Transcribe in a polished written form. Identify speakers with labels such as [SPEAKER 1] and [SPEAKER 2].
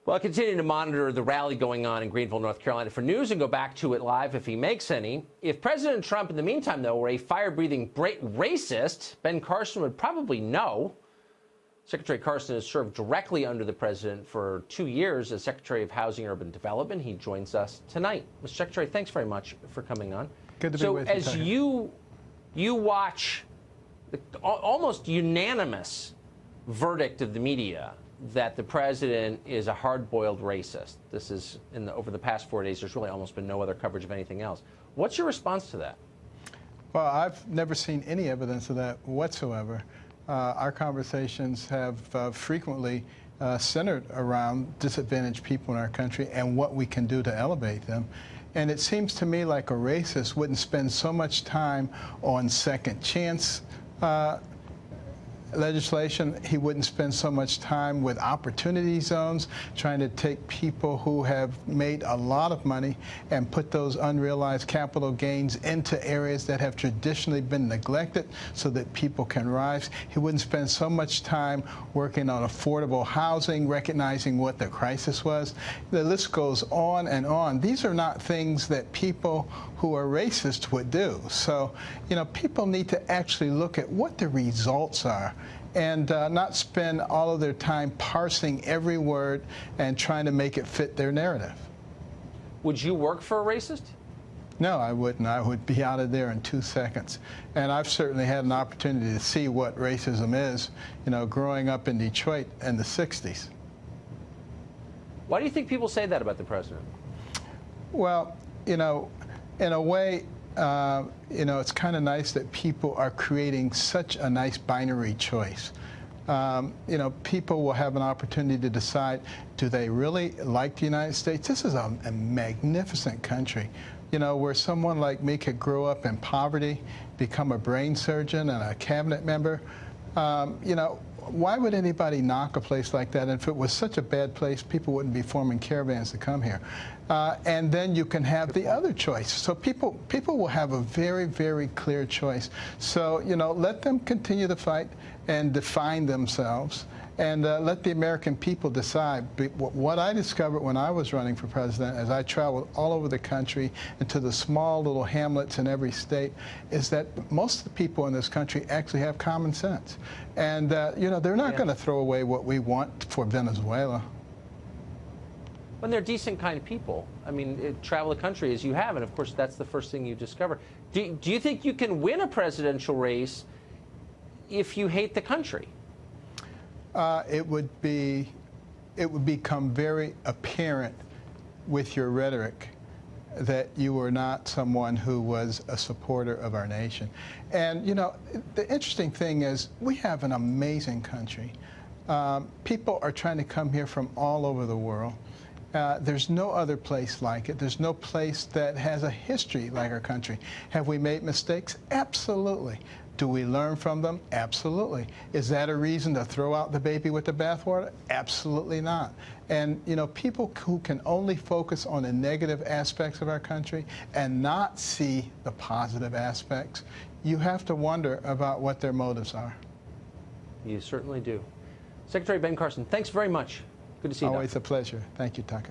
[SPEAKER 1] Well, continuing to monitor the rally going on in Greenville, North Carolina for news and go back to it live if he makes any. If President Trump, in the meantime, though, were a fire-breathing racist, Ben Carson would probably know. Secretary Carson has served directly under the president for 2 years as Secretary of Housing and Urban Development. He joins us tonight. Mr. Secretary, thanks very much for coming on.
[SPEAKER 2] Good to be with you.
[SPEAKER 1] So as you watch the almost unanimous verdict of the media that the president is a hard-boiled racist. This is over the past 4 days. There's really almost been no other coverage of anything else. What's your response to that?
[SPEAKER 2] Well, I've never seen any evidence of that whatsoever. Our conversations have frequently centered around disadvantaged people in our country and what we can do to elevate them. And it seems to me like a racist wouldn't spend so much time on second chance legislation. He wouldn't spend so much time with opportunity zones, trying to take people who have made a lot of money and put those unrealized capital gains into areas that have traditionally been neglected so that people can rise. He wouldn't spend so much time working on affordable housing, recognizing what the crisis was. The list goes on and on. These are not things that people who are racist would do. So, people need to actually look at what the results are and not spend all of their time parsing every word and trying to make it fit their narrative.
[SPEAKER 1] Would you work for a racist?
[SPEAKER 2] No, I wouldn't. I would be out of there in 2 seconds. And I've certainly had an opportunity to see what racism is, growing up in Detroit in the 60s.
[SPEAKER 1] Why do you think people say that about the president?
[SPEAKER 2] Well, in a way, it's kind of nice that people are creating such a nice binary choice. People will have an opportunity to decide, do they really like the United States? This is a magnificent country, where someone like me could grow up in poverty, become a brain surgeon and a cabinet member. Why would anybody knock a place like that? And if it was such a bad place, people wouldn't be forming caravans to come here. And then you can have the other choice. So people will have a very, very clear choice. So, let them continue to fight and define themselves. And let the American people decide. What I discovered when I was running for president, as I traveled all over the country into the small little hamlets in every state, is that most of the people in this country actually have common sense. And, they're not going to throw away what we want for Venezuela.
[SPEAKER 1] When they're decent kind of people. I mean, travel the country as you have, and of course that's the first thing you discover. Do you think you can win a presidential race if you hate the country?
[SPEAKER 2] It would become very apparent with your rhetoric that you were not someone who was a supporter of our nation. And, the interesting thing is we have an amazing country. People are trying to come here from all over the world. There's no other place like it. There's no place that has a history like our country. Have we made mistakes? Absolutely. Do we learn from them? Absolutely. Is that a reason to throw out the baby with the bathwater? Absolutely not. And, people who can only focus on the negative aspects of our country and not see the positive aspects, you have to wonder about what their motives are.
[SPEAKER 1] You certainly do. Secretary Ben Carson, thanks very much. Good to see you.
[SPEAKER 2] Always a pleasure. Thank you, Tucker.